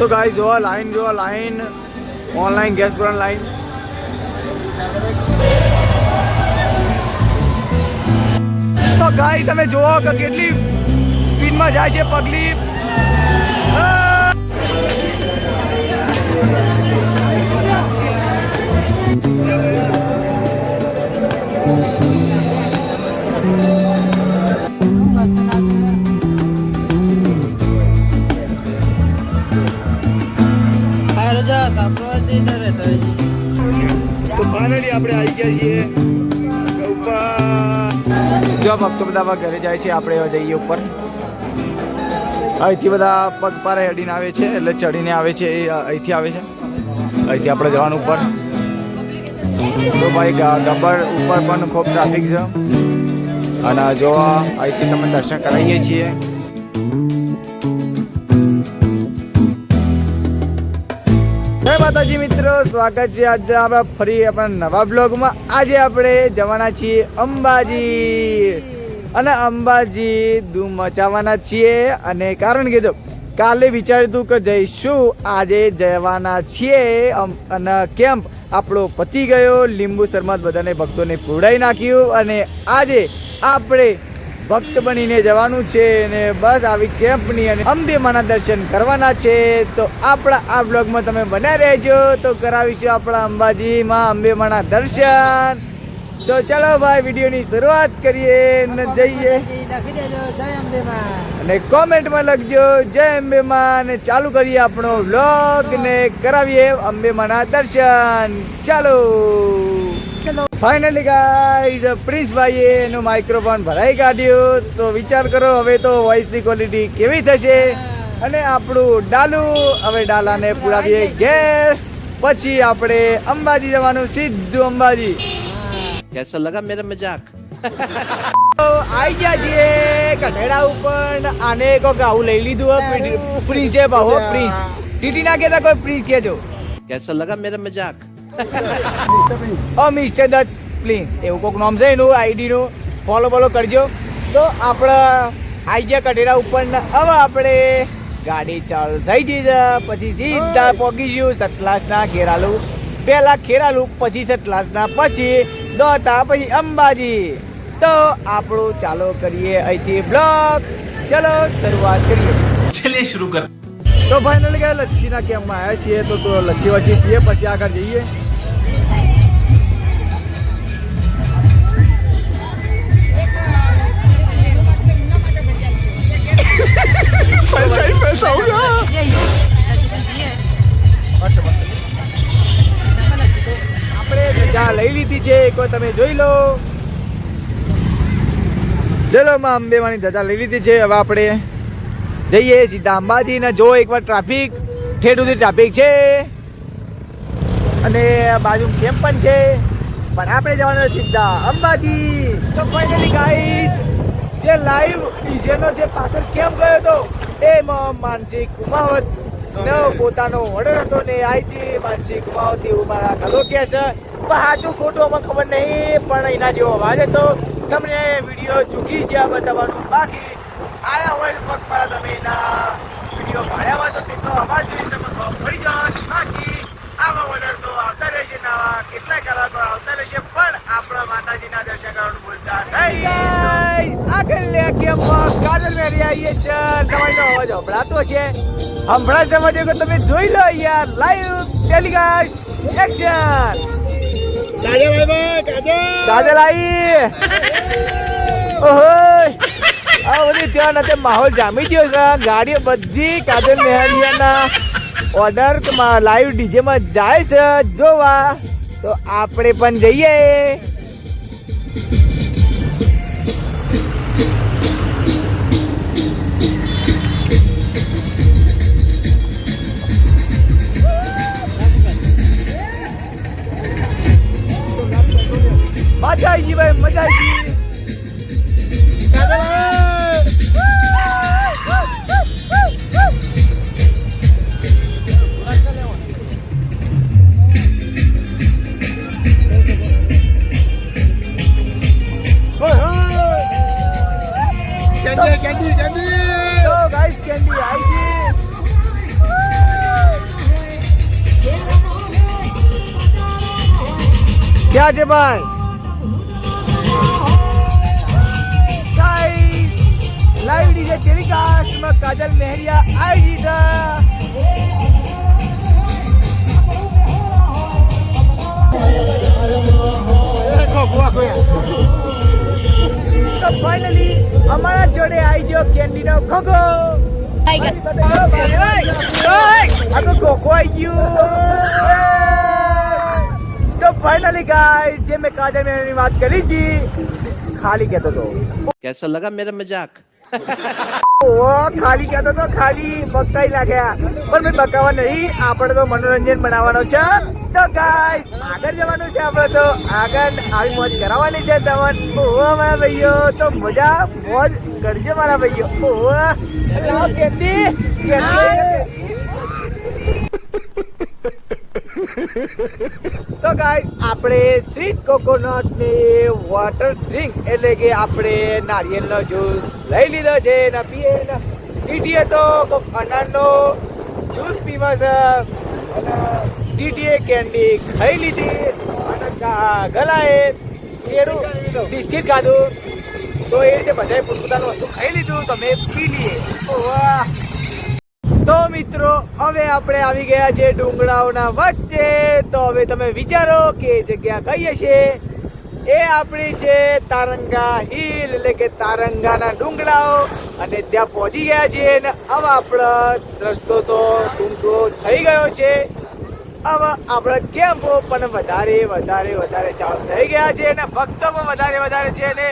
તો ગાઈસ જો line online gas પુરાણ line. તો ગાઈસ તમે જોવો કે કેટલી સ્પીડમાં જાય છે પગલી. તો ફાઇનલી આપણે આવી ગયા છીએ ઉપર. જો ભક્તો બધા ઘરે જાય છે, આપણે જઈએ ઉપર. અહીંથી બધા પગપાર હેડીને આવે છે, એટલે ચડીને આવે છે, એ અહીંથી આવે છે. અહીંથી આપણે જવાનું ઉપર. તો ભાઈ ગબ્બર ઉપર પણ ખૂબ ટ્રાફિક છે, અને જો અહીંથી તમે દર્શન કરાવીએ છીએ. જય માતાજી મિત્રો, સ્વાગત છે આજે આપણે ફરી આપણા નવા બ્લોગમાં. આજે આપણે જવાના છીએ અંબાજી, અને અંબાજી ધૂમ મચાવવાના છીએ. અને કારણ કીધું કાલે વિચાર્યું હતું કે જઈશું, આજે જવાના છીએ. અને કેમ્પ આપણો પતી ગયો, લીંબુ શરબત બધાને ભક્તોને પીવડાવી નાખ્યું, અને આજે આપણે ભક્ત બનીને જવાનું છે. ને બસ આવી કેમ્પની અને અંબે માના દર્શન કરવાના છે. તો આપણા આ બ્લોગમાં તમે બન્યા રહેજો, તો કરાવીશું આપણા અંબાજીમાં અંબે માના દર્શન. તો ચાલો ભાઈ વિડીયોની શરૂઆત કરીએ ને જઈએ. અને કોમેન્ટમાં લખજો જય અંબે માં, અને ચાલુ કરીએ આપણો બ્લોગ ને કરાવીએ અંબે માના દર્શન. ચાલો ફાઇનલી ગાઈઝ પ્રિન્સભાઈએ એનું માઇક્રોફોન ભરાઈ કાઢ્યું. તો વિચાર કરો હવે તો વોઇસની ક્વોલિટી કેવી થશે. અને આપણું ડાલું, હવે ડાલાને પુરાવીએ ગેસ, પછી આપણે અંબાજી જવાનું, સીધું અંબાજી. कैसा लगा मेरा मजाक? આવી ગયા છીએ કઢેડા ઉપર. આને કોક આવું લઈ લીધું. પ્રિન્સ છે ભાવો, પ્રિન્સ. ટીટી ના કહેતા, કોઈ પ્રિન્સ કહેજો. कैसा लगा मेरा मजाक? મિસ્ટર દત્ત પ્લીઝ એવું કોઈક નામ છે એનું, આઈડીનું ફોલો કરજો. તો આપણે આવી ગયા કઢેડા ઉપર ને હવે આપણે ગાડી ચાલુ થઈ જઈ છે. પછી સીધા પહોંચીશું સતલાસના ખેરાલુ. પહેલા ખેરાલુ, પછી સતલાસના, પછી દોતા, પછી અંબાજી. તો આપણું ચાલો કરીએ અહીંથી બ્લોગ. ચલો શરૂઆત કરીએ. चलिए शुरू कर. તો ફાઇનલી ગયા લચ્છીના કેમ્પમાં આવ્યા છીએ. તો લચ્છી વચ્છી પીએ પછી આગળ જઈએ. पैसा ही पैसा होगा. આપણે ધજા લઈ લીધી છે, એક વાર તમે જોઈ લો. ચલો માં અંબેમાની ધજા લઈ લીધી છે. હવે આપણે જઈએ સીધા અંબાજી. ને જો એકવાર ટ્રાફિક ઠેઠ સુધી ટ્રાફિક છે, અને બાજુ કેમ્પ પણ છે, પણ આપણે જવાનું સીધા અંબાજી. તો ફાઇનલી ગાઈઝ જે લાઈવ ડીજેનો જે પાછળ કેમ્પ ગયો હતો એમાં માનસિક કુમાવત નો પોતાનો ઓર્ડર હતો ને આઈથી માનસિક કુમાવત એવું મારા ગલો કે છે. પણ સાચું ખોટું અમને ખબર નહીં, પણ એના જેવો અવાજ હતો. તમને વિડીયો ચૂકી ગયા બતાવવાનું બાકી. આયા હોય તો પગપાળા તમે એના વિડીયો ભાડ્યા હોય તો તેનો અવાજ જોઈને તમે ખબર પડી જાય. બાકી આવા ઓર્ડર તો આવતા રહેશે, નવા કેટલાય કલાકો આવતા રહેશે, પણ આપણા માતાજીના દર્શન કરવાનું ભૂલતા નહીં. આગળ કેમ્પમાં કાજલ મેરી આવીએ છે. તમારીનો અવાજ સંભળાતો છે, સંભળાશે મજે કે તમે જોઈ લો યાર લાઈવ ટેલિકાસ્ટ એક્શન. કાજલ આવી. ઓહો આ બધી ત્યાં નથી માહોલ જામી ગયો છે. ગાડીઓ બધી કાજલ મેહરિયાના ઓર્ડર લાઈવ ડીજેમાં જાય છે જોવા. તો આપણે પણ જઈએ. મજા આવી ગઈ ભાઈ, મજા આવી ગઈ. કેન્ડી. તો ગાઈસ કેન્ડી આવી ગઈ. ક્યાં છે ભાઈ? ગાઈસ લાઈવ ડીજે ટેલિકાસ્ટ માં કાજલ મહેરિયા આવી છે. તો ફાઇનલી અમારા જોડે આવી ગયો કેન્ડીનો ખોખો. આ તો ખોખો આવી ગયું. તો ફાઇનલી ગાઈસ જે મેં કાજલ મહેરિયાની વાત કરી હતી ખાલી કહેતો હતો. कैसा लगा मेरा मजाक? ખાલી કહેતો તો ખાલી બકાઈ નાખ્યા પણ મેં બકાવા નહીં. આપણે તો મનોરંજન બનાવવાનો છે. તો ગાઈસ આગળ જવાનું છે. આપણે તો આગળ આવી મોજ કરાવવાની છે તમને. ઓહો મારા ભાઈઓ તો મજા મોજ કરજો મારા ભાઈઓ. ઓહો લાવો કેન્ડી કેન્ડી. તો ગાઈસ આપણે સ્વીટ કોકોનટ ને વોટર ડ્રિંક એટલે કે આપણે નારિયેળનો જ્યુસ લઈ લીધો છે ને પીએ ને. ટીટીએ તો અનારનો જ્યુસ પીવા છે અને ટીટીએ કેન્ડી ખાઈ લીધી અને ગલાએ કેળું બિસ્કિટ ખાધું. તો એ રીતે બધાએ પોતપોતાનું વસ્તુ ખાઈ લીધું તો મેં પી લઈએ. વાહ. તો મિત્રો હવે આપણે આવી ગયા છે ડુંગરાઓના વચ્ચે. તો હવે તમે વિચારો કે જગ્યા કઈ હશે. એ આપણી છે તારંગા હિલ એટલે કે તારંગાના ડુંગરાઓ. અને ત્યાં પહોંચી ગયા છીએ ને હવે આપણો રસ્તો તો ટૂંકો થઈ ગયો છે. હવે આપણા કેમ્પો પણ વધારે ચાલુ થઈ ગયા છે અને ભક્તો પણ વધારે છે. ને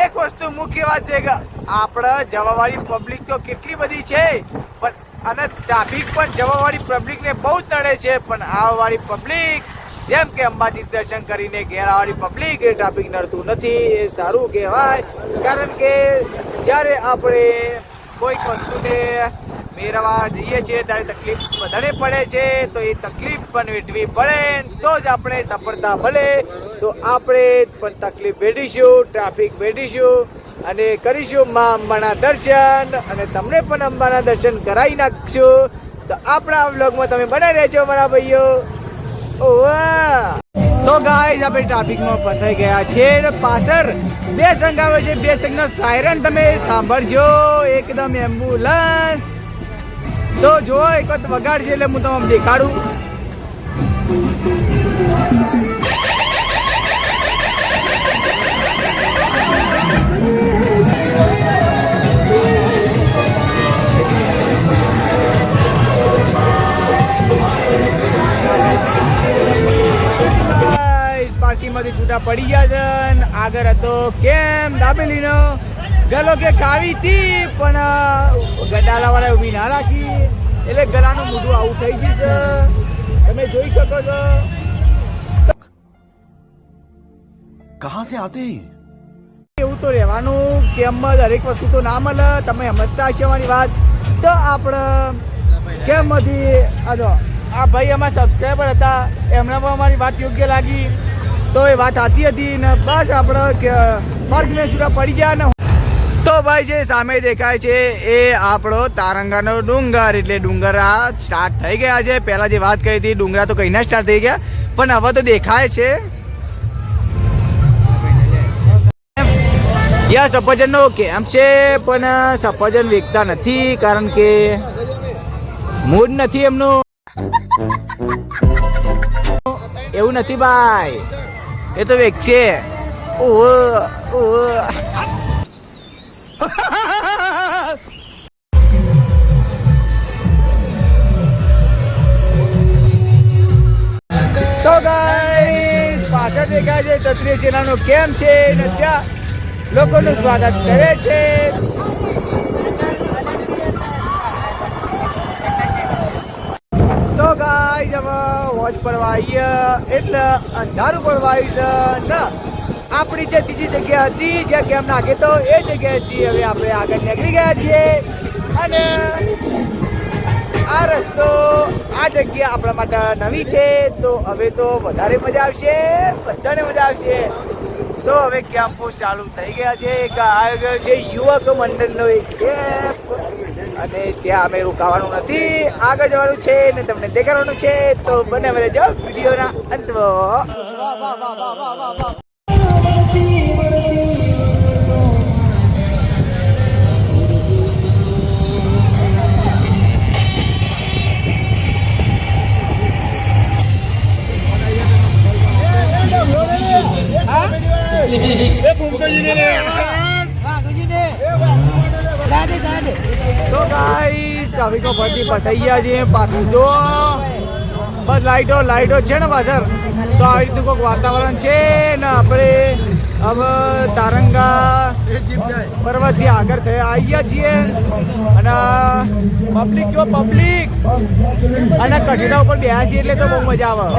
એક વસ્તુ મુખ્ય વાત છે કે આપણા જવાવાળી પબ્લિક તો કેટલી બધી છે પણ અને ટ્રાફિક પણ જવાવાળી પબ્લિકને બહુ તળે છે. પણ આવવાળી પબ્લિક જેમ કે અંબાજી દર્શન કરીને ઘેર આવવાળી પબ્લિક એ ટ્રાફિક નડતું નથી. એ સારું કહેવાય. કારણ કે જ્યારે આપણે કોઈક વસ્તુને મેળવવા જઈએ છીએ ત્યારે તકલીફ વધારે પડે છે. તો એ તકલીફ પણ વેઠવી પડે તો જ આપણે સફળતા મળે. તો આપણે પણ તકલીફ વેઠીશું, ટ્રાફિક વેઠીશું અને કરીશું માં અંબાના દર્શન અને તમને પણ અંબાના દર્શન કરાવી નાખશું. તો આપણા વ્લોગમાં તમે બનાવી રહેજો મારા ભાઈઓ. ઓહ તો ગાઈસ આપણે ટ્રાફિકમાં ફસાઈ ગયા છે ને પાછળ બે સંઘ આવે છે. બે સંઘનો સાયરન તમે સાંભળજો. એકદમ એમ્બ્યુલન્સ. તો જો એક વખત વગાડશે એટલે હું તમને દેખાડું. પાર્ટીમાંથી છૂટા પડી ગયા છે. આગળ હતો કેમ દાબેલીનો ગલો કે ખાવી હતી પણ ગડાલાવાળા ઊભી ના રાખી એટલે ગલાનું મોઢું આવું થઈ જશે. તમે જોઈ શકો છો. कहाँ से आते हैं? એવું તો રહેવાનું કેમમાં દરેક વસ્તુ તો ના મળે. તમે સમજતા હશો મારી વાત. તો આપણે કેમમાંથી આ ભાઈ અમારા સબસ્ક્રાઈબર હતા એમને પણ અમારી વાત યોગ્ય લાગી તો એ વાત સાચી હતી ને બસ આપણે માર્ગને છૂટા પડી ગયા ને. તો ભાઈ જે સામે દેખાય છે એ આપણો તારંગાનો ડુંગર એટલે ડુંગરા સ્ટાર્ટ થઈ ગયા છે. પહેલા જે વાત કરી હતી ડુંગરા તો કઈ ના સ્ટાર્ટ થઈ ગયા પણ હવે તો દેખાય છે. યા સફરજનનો કેમ્પ છે પણ સફરજન વેચતા નથી કારણ કે મૂડ નથી એમનું. એવું નથી ભાઈ એ તો વેચ છે. તો ગાઈસ પાછળ દેખાય છે ક્ષત્રિય સેનાનો કેમ્પ છે ને ત્યાં લોકોનું સ્વાગત કરે છે. તો ગાઈસ હવે વોચ પડવા આવીએ એટલે અંધારું પડવા આવ્યું છે ને આપણી જે ત્રીજી જગ્યા હતી જ્યાં કેમ નાખે તો એ જગ્યાએથી હવે આપણે આગળ નીકળી ગયા છીએ અને આ રસ્તો આ જગ્યા આપણા માટે નવી છે. તો હવે તો વધારે મજા આવશે, બધાને મજા આવશે. તો હવે કેમ્પો ચાલુ થઈ ગયા છે. એક આવી ગયો છે યુવક મંડળનો એક કેમ્પ અને ત્યાં અમે રોકાવાનું નથી, આગળ જવાનું છે ને તમને દેખાડવાનું છે. તો બને રહેજો વિડીયોના અંતમાં. તો ગાઈસ ટ્રાફિકો ફરતી ફસાઈ ગયા છે પાછું જો બસ લાઈટો છે ને પાછળ તો આવી રીતનું કોઈક વાતાવરણ છે ને આપણે હવે તારંગા પર્વતથી આગળ થઈ આવી ગયા છીએ અને પબ્લિક જો પબ્લિક અને કઠીરા ઉપર બેસા છીએ એટલે તો બહુ મજા આવે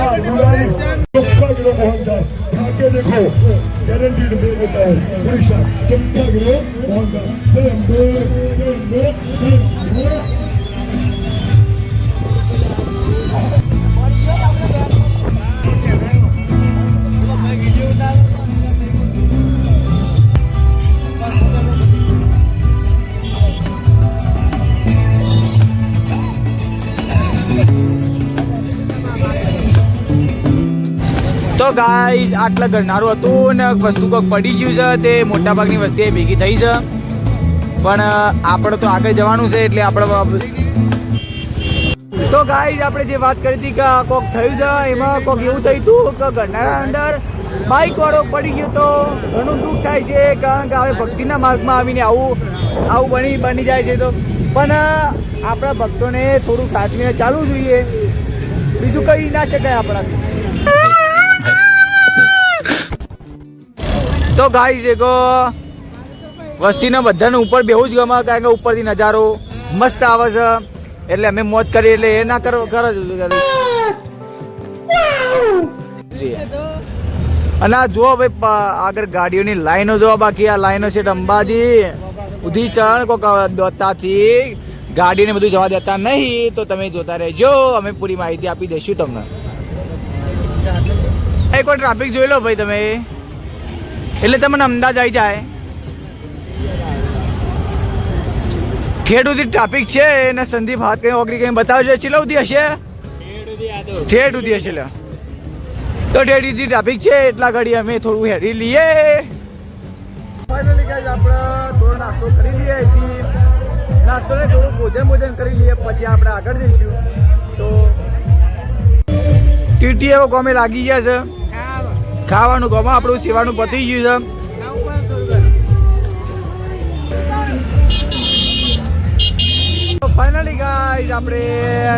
देखो गारंटीड होता है परीक्षा चमका गिरो તો ગાઈઝ આટલા ઘરનારું હતું ને વસ્તુ કોઈક પડી ગયું છે તે મોટા ભાગની વસ્તુ ભેગી થઈ છે પણ આપણે તો આગળ જવાનું છે એટલે આપણે તો ગાઈઝ આપણે જે વાત કરી હતી કે કોક થયું છે એમાં કોક એવું થયું હતું કે ઘરનારા અંદર બાઇક વાળો પડી ગયો તો ઘણું દુઃખ થાય છે કારણ કે હવે ભક્તિના માર્ગમાં આવીને આવું બની જાય છે તો પણ આપણા ભક્તોને થોડું સાચવીને ચાલવું જોઈએ બીજું કંઈ ના શકાય આપણાથી તો ગાઈસ દેખો વસ્તીને બધાને ઉપર બેહું જ ગમે કારણ કે ઉપરથી નજારો મસ્ત આવે છે એટલે અમે મોજ કરીએ એટલે એ ના કરો કરે અને આ જુઓ ભાઈ આગળ ગાડીઓની લાઈનો જોવા બાકી આ લાઈનો છે અંબાજી ઉધી ચણ કોક દોતાથી ગાડીને બધું જવા દેતા નહીં તો તમે જોતા રહેજો અમે પૂરી માહિતી આપી દઈશું તમને એક વાર ટ્રાફિક જોઈ લો ભાઈ તમે એટલે તમને અંદાજ આવી જાય ખેડૂતી ટ્રાફિક છે અને સંદીપ હાથ કઈ ઓગળી કઈ બતાવશે ચેલા સુધી હશે ઠેઠ સુધી હશે તો ઠેઠ સુધી ટ્રાફિક છે એટલા ઘડી અમે થોડું હેરી લઈએ ફાઇનલી ગાઈસ આપણે થોડો નાસ્તો કરી લઈએ નાસ્તો ને થોડું ભોજન કરી લઈએ પછી આપણે આગળ જઈશું તો ટીટી એવો ગમે લાગી ગયા છે ખાવાનું ગમે આપણું સેવાનું પતી ગયું છે ફાઇનલી ગાઈસ આપણે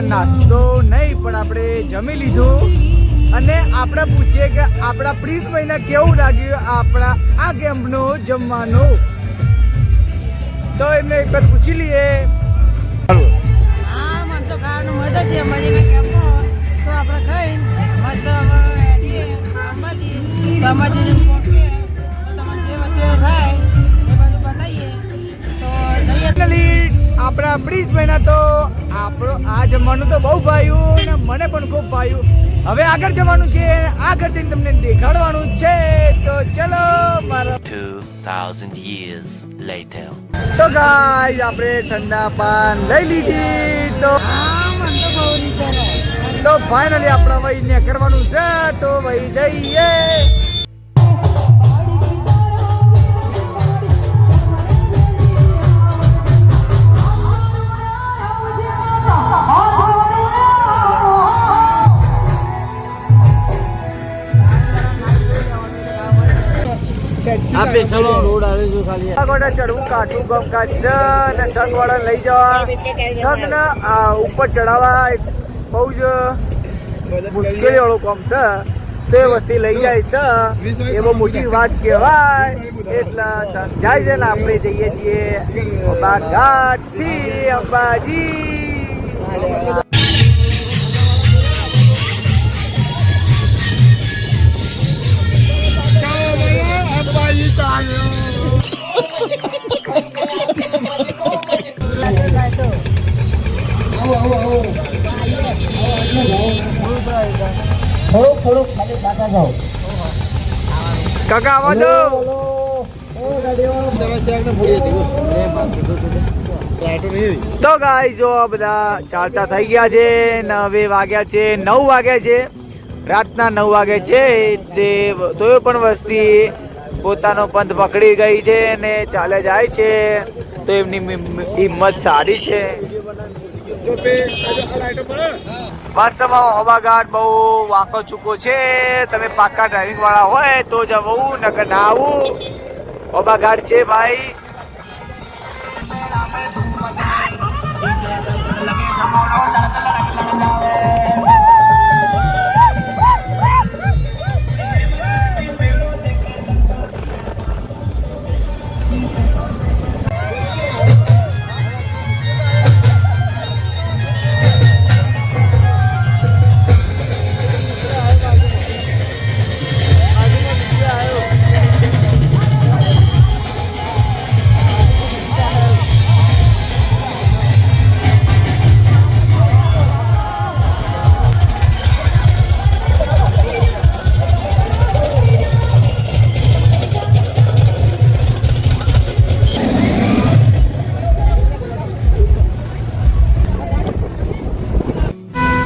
નાસ્તો નહીં પણ આપણે જમી લીધું અને આપણે પૂછીએ કે આપણા પ્રિન્સ ભાઈને કેવું લાગ્યું આપણા આ કેમ્પનું જમવાનું તો એમને એક વાર પૂછી લઈએ મને તો ખાવાનું મજા છે અંબાજીના કેમ્પમાં તો આપણે ખાઈને મસ્ત હવે હેડીએ અંબાજી તો અંબાજીને પહોંચીએ તો તમને જે વચ્ચે થાય એ બધું બતાવીએ તો જઈએ આપણા પ્રિન્સ ભાઈના તો આપણો આ જમવાનું તો બહુ ભાવ્યું ને મને પણ ખૂબ ભાવ્યું હવે આગળ જવાનું છે આગળથી તમને દેખાડવાનું છે તો ચલો મારા 2000 years later તો ગાઈસ આપણે ઠંડા પાન લઈ લીધી તો હા મને તો બહુ રીચાય તો ફાઇનલી આપણા ભાઈને કરવાનું છે તો ભાઈ જઈએ આપે ચલો રોડ આવે છે ખાલી આગળ ચડવું કાઠું ગમકાજ છે અને સંગ વાળા લઈ જવા સંગ ને ઉપર ચડાવવા બહુ જ મુશ્કેલી વાળું કામ છે તે વસ્તી લઈ જાય છે એ બહુ મોટી વાત કહેવાય એટલે સંગ જાય છે ને આપણે જઈએ છીએ ઘાટ થી અંબાજી કાકા આવા દો તો ગાઈસ જો બધા ચાલતા થઈ ગયા છે ને હવે વાગ્યા છે 9 વાગ્યા છે રાતના 9 વાગે છે તે તોય પણ વસ્તી પોતાનો પંથ પકડી ગઈ છે અને ચાલે જાય છે, તો એમની હિંમત સારી છે. વાસ્તવમાં હોબાઘાટ બહુ વાંકો ચૂકો છે. તમે પાક્કા ડ્રાઇવિંગ વાળા હોય તો જવું, નકર ના આવું. હોબાઘાટ છે ભાઈ.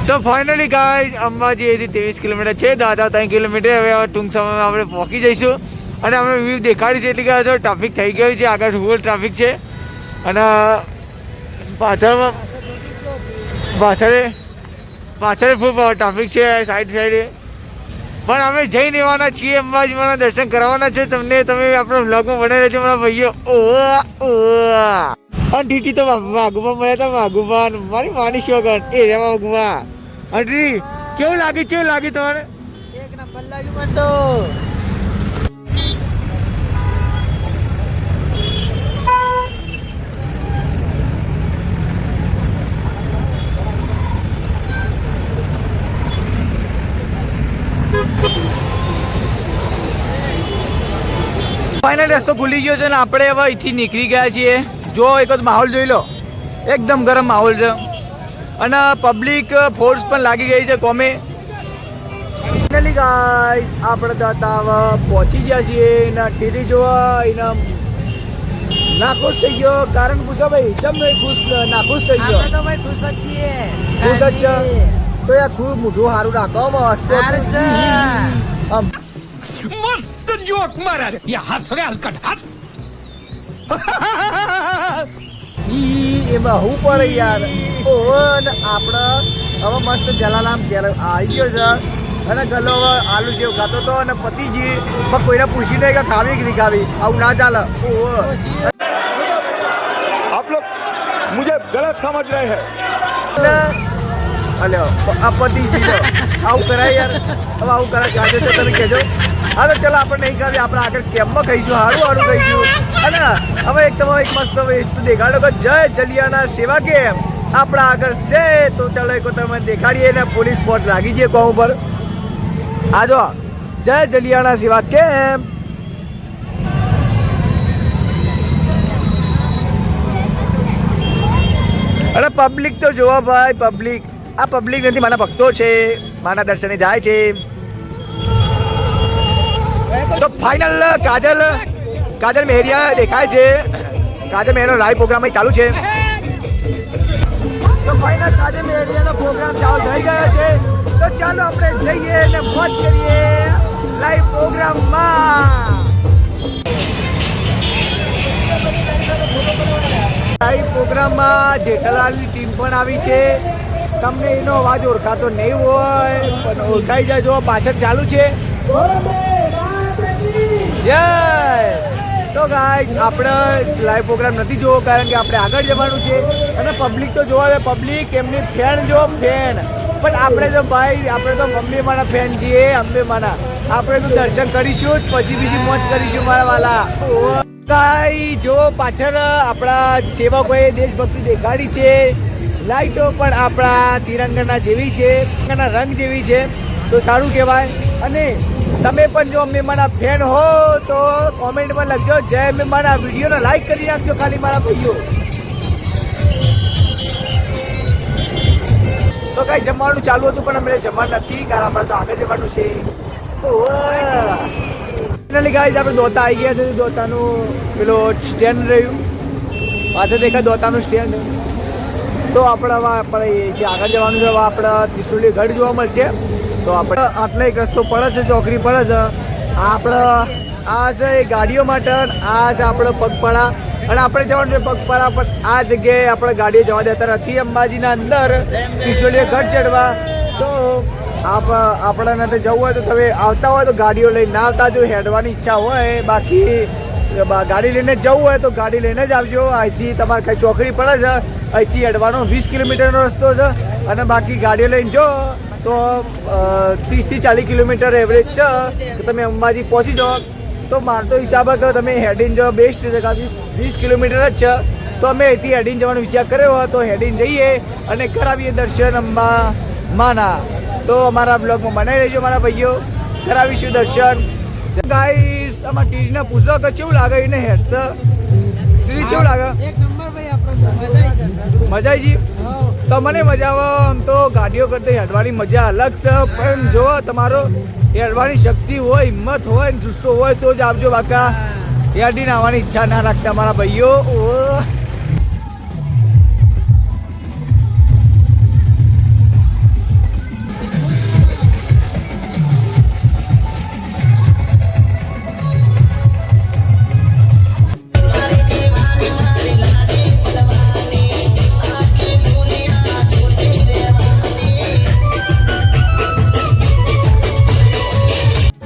તો ફાઇનલી ગાઈઝ અંબાજી એથી 23 કિલોમીટર છે, દાદા 3 કિલોમીટર. હવે ટૂંક સમયમાં આપણે પહોંચી જઈશું અને અમે વ્યૂ દેખાડી છે, એટલે કે જો ટ્રાફિક થઈ ગયું છે, આગળ ફૂલ ટ્રાફિક છે અને પાછળ ફૂલ ટ્રાફિક છે સાઈડે. પણ અમે જઈ રહેવાના છીએ અંબાજીમાંના દર્શન કરવાના છે તમને. તમે આપણા વ્લોગમાં બને રહેજો મારા ભાઈઓ. અને ટીટી તો વાઘુમાં મળ્યા હતા. વાઘુમાં મારી માની શોગન એ રેવા વાઘુમાં. અંટ્રી કેવું લાગે તમારે? એક નંબર લાગ્યું મને તો. ફાઇનલ રસ્તો ખુલી ગયો છે ને આપણે હવે અહીંથી નીકળી ગયા છીએ. જો એક જ માહોલ જોઈ લો, એકદમ ગરમ માહોલ છે અને પબ્લિક ફોર્સ પણ લાગી ગઈ છે કોમે. ફાઇનલી ગાઈસ આપણે દાતા પહોંચી ગયા છીએ ને ટીટી જોવા એને નાખુશ થઈ ગયો. કારણ પૂછો ભાઈ, ચમ નાખુશ થઈ ગયો? આપણે તો ભાઈ ખુશ જ છીએ. ખુશ જ છે તો યાર ખૂબ મોઢું સારું રાખો. સારું છે. मस्त जोक मारा रे ये हंस रे हलकट हंस એમાં હું પડે યાર. ઓન આપણે હવે મસ્ત જલારામ ઘેર આવી ગયો છે અને ગલો હવે આલુ સેવ ખાતો તો અને પતિજી પણ કોઈને પૂછી નહીં કે ખાવી કે નહીં ખાવી. આવું ના ચાલે. आप लोग मुझे गलत समझ रहे हैं. અલ્યો આ પતિજી આવું કરાય યાર. હવે આવું કરાય કાજે છે તમે કહેજો. હા તો ચલો આપણે નહીં ખાવી, આપણે આગળ કેમ્પમાં ખાઈશું. સારું ખાઈશું. અને હવે એક તમે એક મસ્ત વસ્તુ દેખાડો કે જય જલિયાના સેવા કેમ્પ આપણા આગળ છે. તો ચાલો એક તમે દેખાડીએ ને પોલીસ ફોર્સ લાગી જઈએ કોમ ઉપર. આ જો જય જલિયાના સેવા કેમ્પ. અરે પબ્લિક તો જોવા ભાઈ, પબ્લિક આ પબ્લિક નથી, મારા ભક્તો છે, મારા દર્શને જાય છે. તો ફાઇનલ કાજલ મેહરિયા દેખાય છે. કાજલ મેહરિયાનો લાઈવ પ્રોગ્રામ અહીં ચાલુ છે. તો ફાઇનલ કાજલ મેહરિયાનો પ્રોગ્રામ ચાલુ થઈ ગયો છે. તો ચાલો આપણે જઈએ અને મોજ કરીએ લાઈવ પ્રોગ્રામમાં. લાઈવ પ્રોગ્રામમાં જેઠાલાલની ટીમ પણ આવી છે. તમને એનો અવાજ ઓળખાતો નહીં હોય પણ ઓળખાઈ જાય. પાછળ ચાલુ છે. જય. તો ગાઈસ આપણે લાઈવ પ્રોગ્રામ નથી જોવો કારણ કે આપણે આગળ જવાનું છે અને પબ્લિક તો જોવા. પબ્લિક એમની ફેન જો ફેન. પણ આપણે તો ભાઈ આપણે તો મમ્મી મારા ફેન છીએ. અંબે માના આપણે તો દર્શન કરીશું પછી બીજી મોજ કરીશું મારા વાલા. ગાઈસ જો પાછળ આપણા સેવકોએ દેશભક્તિ દેખાડી છે. લાઈટો પણ આપણા તિરંગાના જેવી છે, તિરંગાના રંગ જેવી છે. તો સારું કહેવાય. અને તમે પણ જો અમે મારા ફેન હો તો કોમેન્ટમાં લખજો જય. અમે મારા વિડીયોને લાઈક કરી નાખજો ખાલી મારા ભાઈઓ. તો કઈ જમવાનું ચાલુ હતું પણ અમે જમવાનું નથી કારણ અમારે તો આગળ જવાનું છે. ફાઇનલી ગાઈસ આપણે દોતા આવી ગયા છે. દોતાનું પેલો સ્ટેન્ડ રહ્યું પાછળ દેખાય દોતાનું સ્ટેન્ડ. તો આપણે આગળ જવાનું છે. આપણે ત્રિશુલી ગઢ જોવા મળશે. તો આપણે આટલે એક રસ્તો પડે છે, ચોકડી પડે છે. આપણે આ છે એ ગાડીઓ માટે, આ છે આપણે પગપાળા, અને આપણે જવાનું છે પગપાળા. પણ આ જગ્યાએ આપણે ગાડીઓ જવા દેતા નથી અંબાજીના અંદર ત્રિશૂળીય ગઢ ચડવા. તો આપણે નથી જવું હોય તો તમે આવતા હોય તો ગાડીઓ લઈને ના આવતા, જો હેડવાની ઈચ્છા હોય. બાકી ગાડી લઈને જવું હોય તો ગાડી લઈને જ આવજો. અહીંથી તમારે કઈ ચોકડી પડે છે, અહીંથી હેડવાનો 20 કિલોમીટરનો રસ્તો છે. અને બાકી ગાડીઓ લઈને જો તો 30 થી 40 કિલોમીટર એવરેજ છે. તો તમે અંબાજી પહોંચી જાઓ. તો મારો તો હિસાબ કે તમે હેડીને જો બેસ્ટ છે, કારણ 20 કિલોમીટર જ છે. તો અમે અહીંથી હેડીને જવાનો વિચાર કર્યો હોય તો હેડીને જઈએ અને કરાવીએ દર્શન અંબા માના. તો અમારા બ્લોગમાં બનાવી રહેજો મારા ભાઈઓ, કરાવીશું દર્શન. ગાઈસ તમારા ટીડીને પૂછો કે કેવું લાગે એને હેડ તો ટીડી કેવું લાગે? એક નંબર ભાઈ આપણો મજા આવી જી? તો મને મજા આવે. આમ તો ગાડીઓ કરતા હેડવાની મજા અલગ છે, પણ જો તમારો હેડવાની શક્તિ હોય, હિંમત હોય, જુસ્સો હોય તો જ આવજો. બાકા હેડીને આવવાની ઈચ્છા ના રાખતા મારા ભાઈઓ.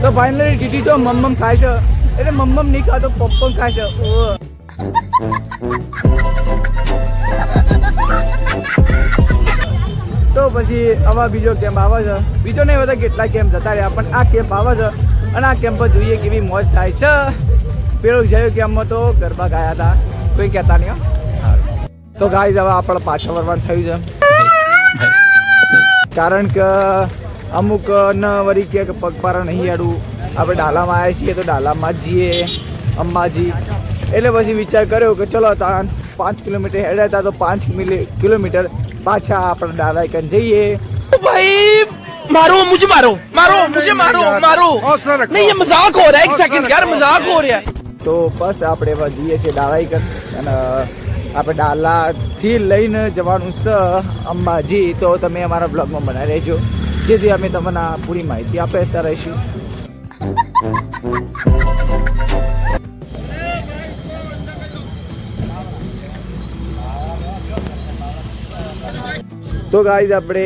તો ફાઇનલી ટીટી તો મમ્મમ ખાય છે, એટલે મમ્મમ નહીં ખાતો પપ્પમ ખાય છે. તો પછી આવા બીજો કેમ્પ આવે છે, બીજો નહીં બધા કેટલા કેમ્પ જતા રહ્યા, પણ આ કેમ્પ આવે છે અને આ કેમ્પ પર જોઈએ કેવી મોજ થાય છે. પેલો વિચાર્યો કેમ્પમાં તો ગરબા ગાયા હતા, કોઈ કહેતા નહીં. તો ગાઈઝ હવે આપણે પાછા વળવાનું થયું છે, કારણ કે અમુક ન વળી કે પગપાળા નહીં હેડું. આપણે ડાલામાં આવ્યા છીએ તો ડાલામાં જ જઈએ અંબાજી. એટલે પછી વિચાર કર્યો કે ચલો ત્યાં 5 કિલોમીટર હેડ્યા હતા તો 5 કિલોમીટર પાછા આપણે ડાલા કન જઈએ. भाई मारो मुझे मारो मारो मुझे मारो मारो नहीं ये मजाक हो रहा है एक सेकंड यार मजाक हो रहा है તો બસ આપણે હવે જઈએ છીએ ડાલા કન, અને આપણે ડાલાથી લઈને જવાનું છે અંબાજી. તો તમે અમારા બ્લોગમાં બનાવી રહેજો, જેથી અમે તમને પૂરી માહિતી આપતા રહીશું. તો ગાઈઝ આપણે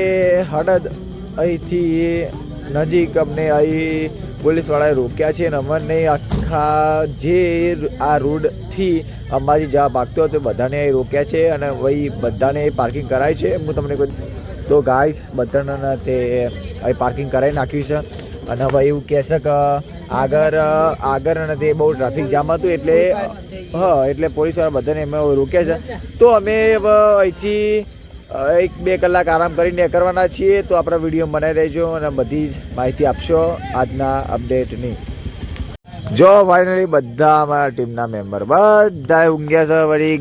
હળદ અહીંથી નજીક અમને અહીં પોલીસવાળાએ રોક્યા છે, અને અમને આખા જે આ રોડથી અંબાજી જવા ભાગતો હતો બધાને અહીં રોક્યા છે, અને વહી બધાને પાર્કિંગ કરાય છે. હું તમને કોઈ તો ગાઈસ બધાને તે અહીં પાર્કિંગ કરાવી નાખ્યું છે. અને હવે એવું કહેશે કે આગળ અને તે બહુ ટ્રાફિક જામ હતું, એટલે એટલે પોલીસવાળા બધાને અમે રોક્યા છે. તો અમે અહીંથી 1-2 કલાક આરામ કરીને કરવાના છીએ. તો આપણા વિડીયો બનાવી રહેજો અને બધી જ માહિતી આપશો આજના અપડેટની. જો ફાઇનલી બધા અમારા ટીમના મેમ્બર બધા ઊંઘ્યા છે, વળી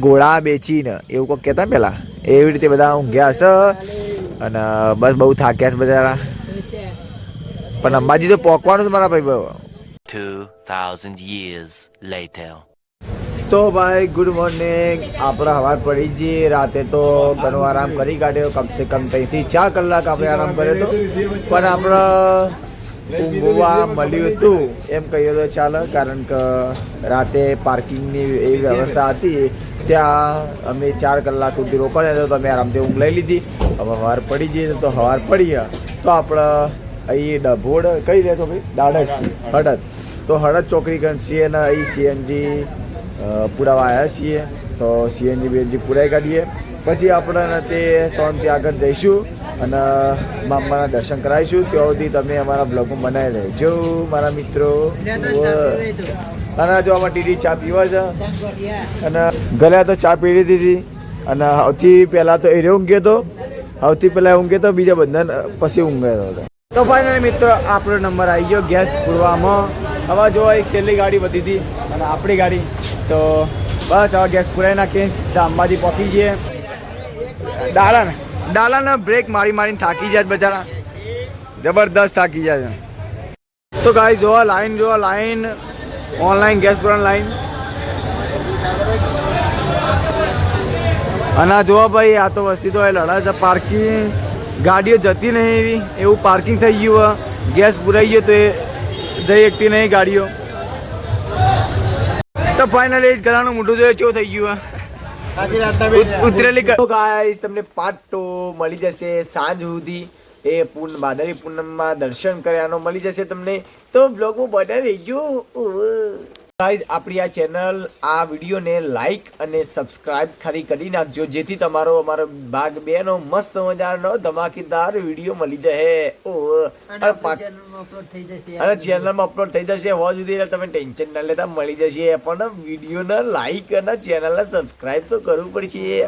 ઘોડા બેચીને એવું કોઈ કહેતા પહેલાં એવી રીતે બધા ઊંઘ્યા હશે. અને બસ બહુ થાક્યા છે બધા, પણ અંબાજી તો પહોંચવાનું જ મારા ભાઈ. 2000 years later. તો ભાઈ ગુડ મોર્નિંગ. આપણે હવાર પડી જઈએ. રાતે તો ઘણો આરામ કરી કાઢ્યો, કમસે કમ 3 થી 4 કલાક આપણે આરામ કર્યો હતો, પણ આપણે ઊંઘવા મળ્યું હતું એમ કહીએ તો ચાલે, કારણ કે રાતે પાર્કિંગની એવી વ્યવસ્થા હતી, ત્યાં અમે 4 કલાક સુધી રોકાયા હતા, તો અમે આરામથી ઊંઘ લઈ લીધી. હવે સવાર પડી જઈએ તો સવાર પડીએ તો આપણે અહીં ડભોડ કઈ રહેતો ભાઈ હળદ, તો હળદ ચોકડી કરી છીએ, અને અહીં સીએનજી પુરાવા આવ્યા છીએ. તો સીએનજી પુરાઈ કાઢીએ, પછી આપણે તે સોનથી આગળ જઈશું અને મામાના દર્શન કરાવીશું. ત્યાં સુધી તમે અમારા બ્લોગમાં બનાવી રહેજો મારા મિત્રો. અને જો આમાં ટીડી ચા પીવા છે, અને ઘરે તો ચા પી લીધી હતી, અને સૌથી પહેલાં તો એ ઊંઘ્યો હતો, સૌથી પહેલાં ઊંઘ્યો હતો, બીજા બધા પછી ઊંઘ્યો હતો. તો ફાઇનલી મિત્રો આપણો નંબર આવી ગયો ગેસ પૂરવામાં. હવે જો એક છેલ્લી ગાડી વધી હતી અને આપણી ગાડી, તો બસ હવે ગેસ પુરાઈ નાખીએ, અંબાજી પહોંચી જઈએ. ડાલાને બ્રેક મારીને થાકી જાય બચારા, જબરદસ્ત થાકી જાય. તો ગાઈસ જોવા લાઈન ઓનલાઈન ગેસ પુરાણ લાઈન. અને જોવા ભાઈ આ તો વસ્તી તો લડા છે પાર્કિંગ, ગાડીઓ જતી નહીં એવી એવું પાર્કિંગ થઈ ગયું ગેસ પુરાઈ ગયો તો એ જઈ શકતી નહીં ગાડીઓ. તો ફાઇનલી ઘરાનું મોઢું જોયું કેવું થઈ ગયું ઉતરેલી ગાઈસ. તમને પાર્ટ 2 મળી જશે સાંજ સુધી. એ ભાદરવી પૂનમમાં દર્શન કર્યાનો મળી જશે તમને. તો બ્લોગમાં બનાવી ગયો ગાઈસ. આપણી આ ચેનલ આ વિડીયોને લાઈક અને સબસ્ક્રાઇબ કરી નાખજો જેથી અમારો ભાગ 2 નો મસ્ત મજાનો ધમાકેદાર વિડીયો મળી જશે. અને ચેનલમાં અપલોડ થઈ જશે હોવા સુધી તમે ટેન્શન ના લેતા મળી જશે. પણ વિડીયોને લાઈક અને ચેનલને સબસ્ક્રાઇબ તો કરવું પડશે.